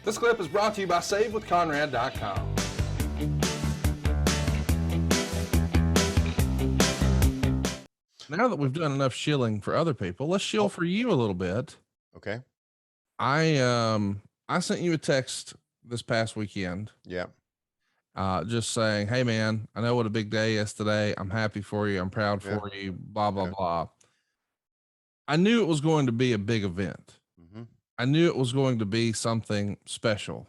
This clip is brought to you by SaveWithConrad.com. Now that we've done enough shilling for other people, let's shill for you a little bit. Okay. I sent you a text this past weekend. Yeah. Just saying, hey man, I know what a big day yesterday. I'm happy for you. I'm proud for you. Blah, blah, blah. I knew it was going to be a big event. Mm-hmm. I knew it was going to be something special.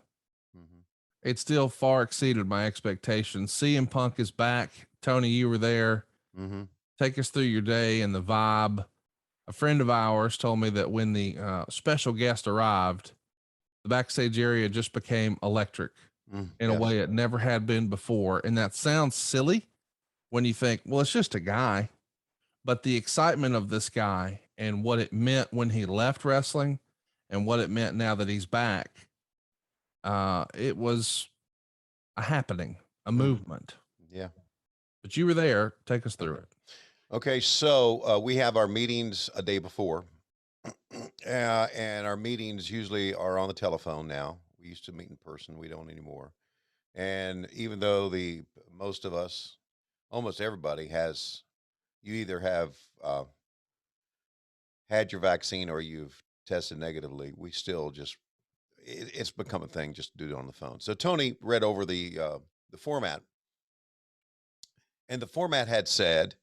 Mm-hmm. It still far exceeded my expectations. CM Punk is back. Tony, you were there. Mm-hmm. Take us through your day and the vibe. A friend of ours told me that when the special guest arrived, the backstage area just became electric in a way it never had been before. And that sounds silly when you think, well, it's just a guy. But the excitement of this guy and what it meant when he left wrestling and what it meant now that he's back, it was a happening, a movement. Yeah. But you were there. Take us through it. Okay. So we have our meetings a day before. And our meetings usually are on the telephone now. We used to meet in person. We don't anymore. And even though most of us, almost everybody you either have had your vaccine or you've tested negatively, we still it's become a thing just to do it on the phone. So Tony read over the format, and the format had said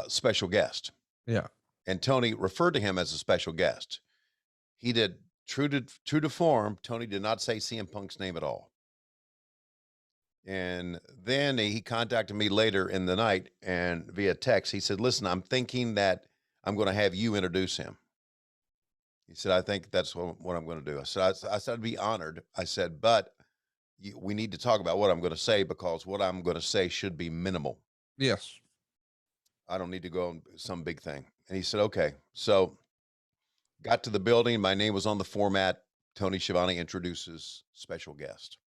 special guest. Yeah. And Tony referred to him as a special guest. He did true to form. Tony did not say CM Punk's name at all. And then he contacted me later in the night and via text. He said, listen, I'm thinking that I'm going to have you introduce him. He said, I think that's what I'm going to do. I said, I'd be honored. I said, but we need to talk about what I'm going to say, because what I'm going to say should be minimal. Yes. I don't need to go on some big thing. And he said, okay. So got to the building. My name was on the format. Tony Schiavone introduces special guest.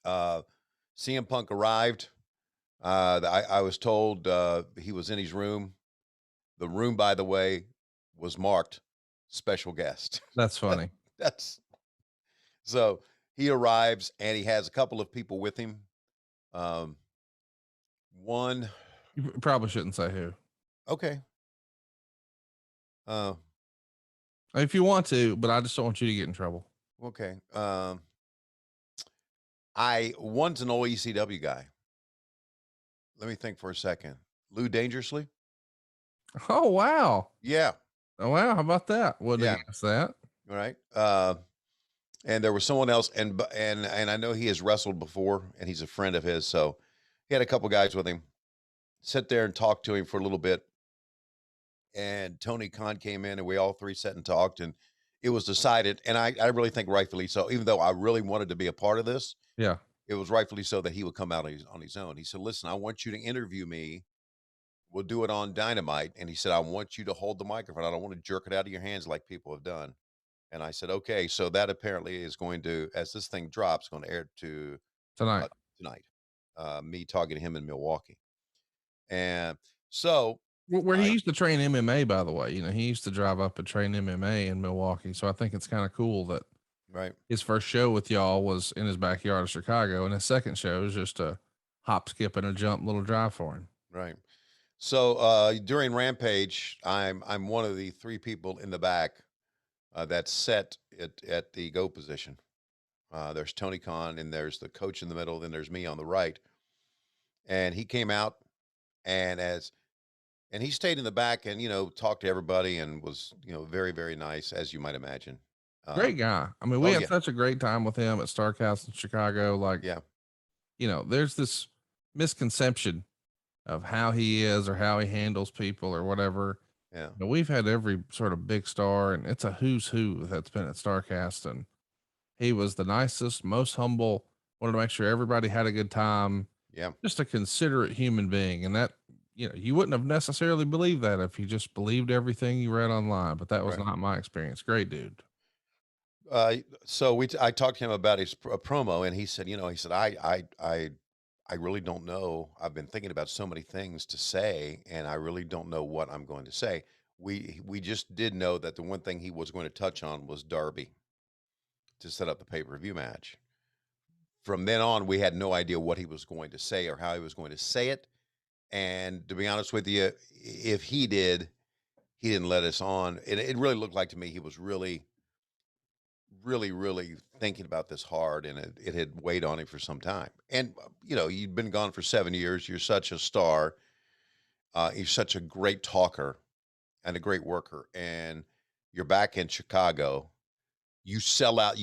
CM Punk arrived. I was told he was in his room. The room, by the way, was marked special guest. That's funny. So he arrives and he has a couple of people with him. One. You probably shouldn't say who. Okay. If you want to, but I just don't want you to get in trouble. Okay. One's an old ECW guy. Let me think for a second. Lou Dangerously. Oh, wow. Yeah. Oh, wow. How about that? Wouldn't guess that. All right. And there was someone else, and I know he has wrestled before, and he's a friend of his. So he had a couple guys with him. Sit there and talk to him for a little bit. And Tony Khan came in, and we all three sat and talked, and it was decided, and I really think rightfully so, even though I really wanted to be a part of this. Yeah. It was rightfully so that he would come out on his own. He said, listen, I want you to interview me. We'll do it on Dynamite. And he said, I want you to hold the microphone. I don't want to jerk it out of your hands like people have done. And I said, okay. So that apparently is going to, as this thing drops, going to air to tonight. Me talking to him in Milwaukee. And so where he used to train MMA, by the way, he used to drive up and train MMA in Milwaukee. So I think it's kind of cool that his first show with y'all was in his backyard of Chicago, and his second show is just a hop, skip, and a jump little drive for him. Right. So during Rampage, I'm one of the three people in the back that's set at the go position. There's Tony Khan, and there's the coach in the middle, then there's me on the right. And he came out, and he stayed in the back and talked to everybody, and was very, very nice, as you might imagine. Great guy. I mean, we had such a great time with him at Starrcast in Chicago. Like, there's this misconception of how he is or how he handles people or whatever. Yeah. But we've had every sort of big star, and it's a who's who that's been at Starrcast, and he was the nicest, most humble, wanted to make sure everybody had a good time. Yeah. Just a considerate human being. And that, you wouldn't have necessarily believed that if you just believed everything you read online, but that was not my experience. Great dude. So I talked to him about his promo, and he said, I really don't know. I've been thinking about so many things to say, and I really don't know what I'm going to say. We just did know that the one thing he was going to touch on was Darby. to set up the pay-per-view match. From then on, we had no idea what he was going to say or how he was going to say it. And to be honest with you, if he did, he didn't let us on. It really looked like to me he was really, really, really thinking about this hard, and it had weighed on him for some time. And you've been gone for 7 years. You're such a star. You're such a great talker and a great worker. And you're back in Chicago. You sell out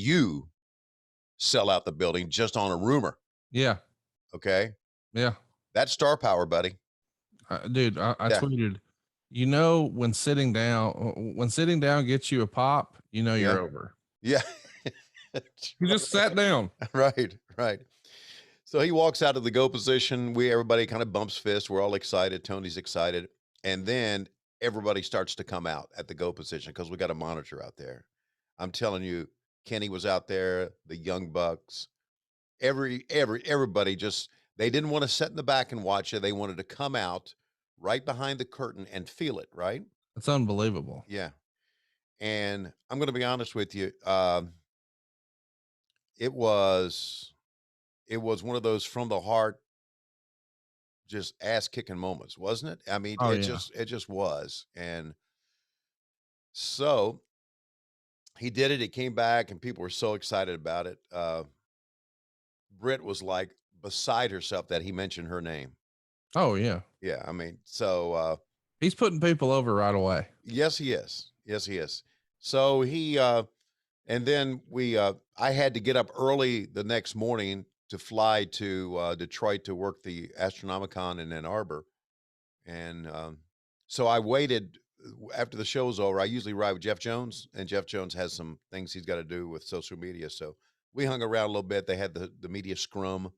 the building just on a rumor. Yeah. Okay. Yeah. That's star power, buddy. Dude, I Yeah. tweeted, when sitting down gets you a pop, you're over. Yeah. You just sat down. Right. So he walks out of the go position. Everybody kind of bumps fists. We're all excited. Tony's excited. And then everybody starts to come out at the go position because we got a monitor out there. I'm telling you, Kenny was out there, the Young Bucks, everybody just, they didn't want to sit in the back and watch it. They wanted to come out right behind the curtain and feel it, right? It's unbelievable. Yeah. And I'm going to be honest with you. It was one of those from the heart, just ass kicking moments, wasn't it? I mean, it just was. And so he did it. He came back and people were so excited about it. Britt was like beside herself that he mentioned her name. Oh yeah. Yeah. I mean, so, he's putting people over right away. Yes, he is. So and then I had to get up early the next morning to fly to Detroit to work the Astronomicon in Ann Arbor. And so I waited after the show was over. I usually ride with Jeff Jones, and Jeff Jones has some things he's got to do with social media. So we hung around a little bit. They had the media scrum.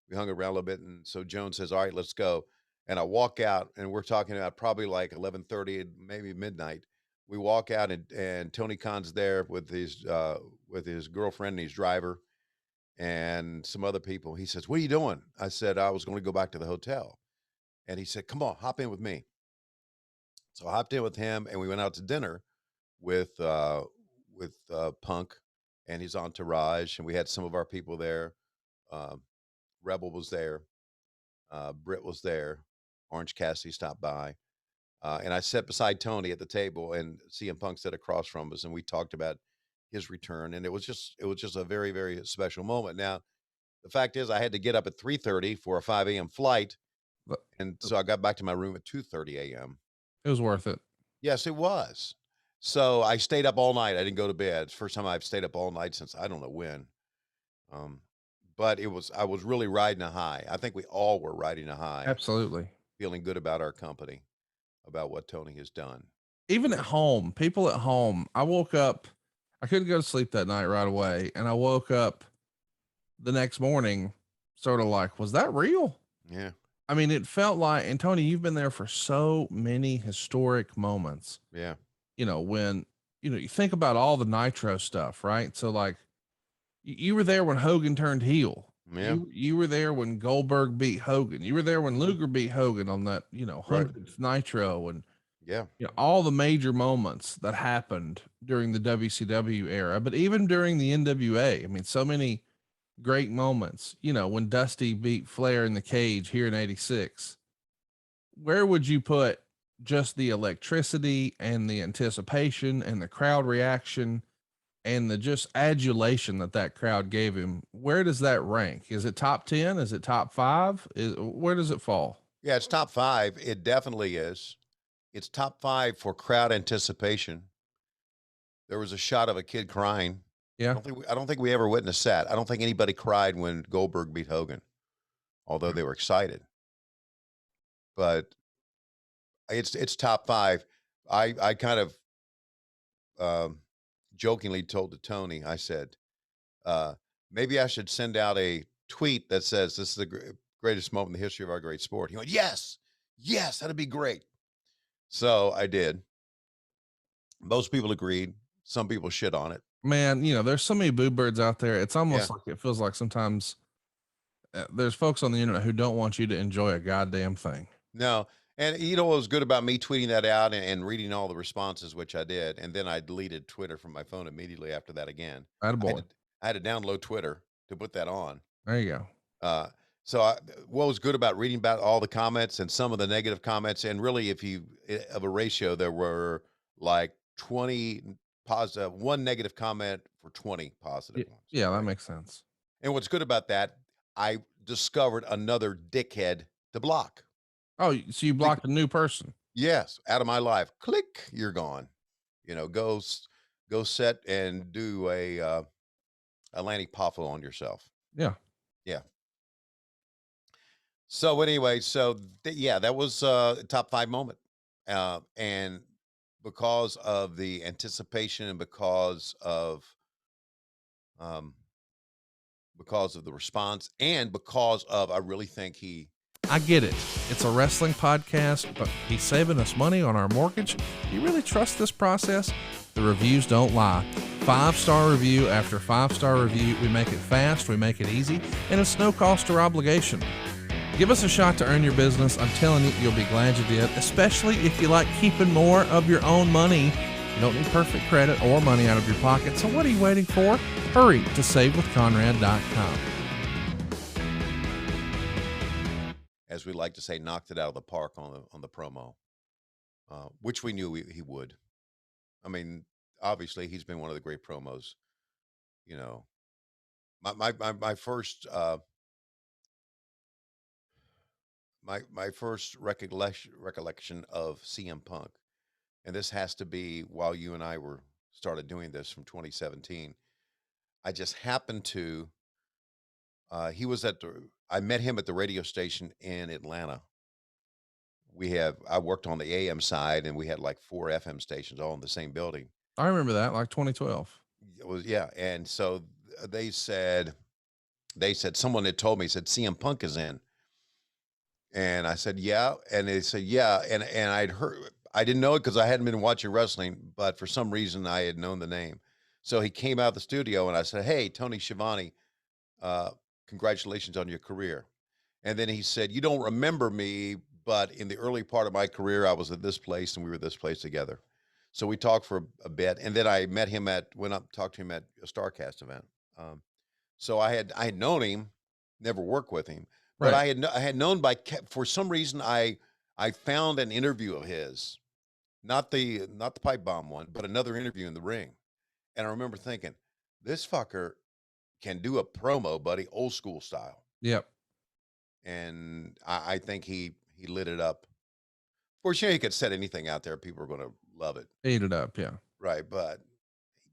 We hung around a little bit. And so Jones says, all right, let's go. And I walk out, and we're talking about probably like 11:30, maybe midnight. We walk out, and Tony Khan's there with his girlfriend and his driver and some other people. He says, what are you doing? I said, I was going to go back to the hotel. And he said, come on, hop in with me. So I hopped in with him, and we went out to dinner with Punk and his entourage. And we had some of our people there. Rebel was there. Britt was there. Orange Cassidy stopped by. And I sat beside Tony at the table, and CM Punk sat across from us, and we talked about his return. And it was just a very, very special moment. Now, the fact is I had to get up at 3:30 for a 5 a.m. flight. And so I got back to my room at 2:30 a.m. It was worth it. Yes, it was. So I stayed up all night. I didn't go to bed. It's the first time I've stayed up all night since I don't know when. But I was really riding a high. I think we all were riding a high. Absolutely. Feeling good about our company, about what Tony has done. Even at home, people at home, I woke up, I couldn't go to sleep that night right away. And I woke up the next morning sort of like, was that real? Yeah. I mean, it felt like, and Tony, you've been there for so many historic moments. Yeah. When, you think about all the Nitro stuff, right? So like you were there when Hogan turned heel. Yeah. You were there when Goldberg beat Hogan. You were there when Luger beat Hogan on that, 100th Nitro, and all the major moments that happened during the WCW era, but even during the NWA. I mean, so many great moments, when Dusty beat Flair in the cage here in 86. Where would you put just the electricity and the anticipation and the crowd reaction and the just adulation that crowd gave him? Where does that rank? Is it top 10? Is it top 5? Where does it fall? Yeah, it's top 5. It definitely is. It's top 5 for crowd anticipation. There was a shot of a kid crying. Yeah. I don't think we ever witnessed that. I don't think anybody cried when Goldberg beat Hogan, although they were excited. But it's top 5. I kind of jokingly told to Tony, I said, maybe I should send out a tweet that says this is the greatest moment in the history of our great sport. He went, yes, that'd be great. So I did. Most people agreed. Some people shit on it. Man, there's so many boo birds out there. It's almost like it feels like sometimes there's folks on the internet who don't want you to enjoy a goddamn thing. No, And you know what was good about me tweeting that out and reading all the responses, which I did, and then I deleted Twitter from my phone immediately after that again. I had Attaboy. to I had to download Twitter to put that on. There you go. Uh, so what was good about reading about all the comments and some of the negative comments, and really, if you of a ratio, there were like 20 positive, one negative comment for 20 positive Yeah, ones. yeah, that Right. makes sense. And what's good about that, I discovered another dickhead to block. Oh, so you Bec- blocked a new person. Yes, out of my life. Click, you're gone. Go set and do a Lanny Poffo on yourself. Yeah. Yeah. So anyway, yeah, that was a top 5 moment. And because of the anticipation and um because of the response and because of I really think he I get it. It's a wrestling podcast, but he's saving us money on our mortgage. Do you really trust this process? The reviews don't lie. 5-star review after 5-star review. We make it fast, we make it easy, and it's no cost or obligation. Give us a shot to earn your business. I'm telling you, you'll be glad you did, especially if you like keeping more of your own money. You don't need perfect credit or money out of your pocket, so what are you waiting for? Hurry to savewithconrad.com. as we like to say, knocked it out of the park on the promo, which we knew he would. I mean, obviously, he's been one of the great promos. You know, my first my first recollection of CM Punk, and this has to be while you and I were started doing this from 2017. I just happened to he was at the I met him at the radio station in Atlanta. I worked on the AM side and we had like 4 FM stations all in the same building. I remember that, like 2012. It was yeah, and so they said someone had told me said CM Punk is in. And I said, "Yeah." And they said, "Yeah." And I'd heard I didn't know it because I hadn't been watching wrestling, but for some reason I had known the name. So he came out of the studio and I said, "Hey, Tony Schiavone, uh, congratulations on your career." And then he said, "You don't remember me, but in the early part of my career, I was at this place and we were this place together." So we talked for a bit, and then I met him went up talked to him at a Starrcast event. Um, so I had known him, never worked with him, but Right. I had known for some reason I found an interview of his, not the pipe bomb one, but another interview in the ring, and I remember thinking, this fucker can do a promo, buddy, old school style, Yep. and I think he lit it up. For sure, he could set anything out there, people are going to love it, Ate it up. Yeah. right? But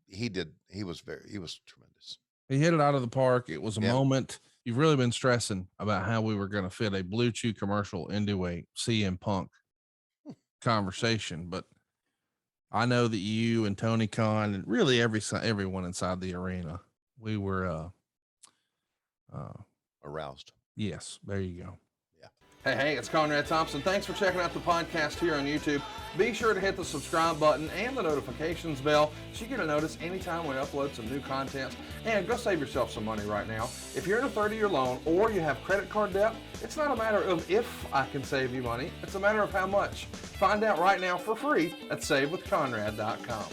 he did. He was tremendous. He hit it out of the park. It was a Yeah. moment. You've really been stressing about how we were going to fit a Blue Chew commercial into a CM Punk conversation, but I know that you and Tony Khan and really everyone inside the arena, we were, Aroused. yes, there you go. Yeah. Hey, it's Conrad Thompson. Thanks for checking out the podcast here on YouTube. Be sure to hit the subscribe button and the notifications bell so you get a notice anytime we upload some new content. And go save yourself some money right now. If you're in a 30-year loan or you have credit card debt, it's not a matter of if I can save you money. It's a matter of how much. Find out right now for free at savewithconrad.com.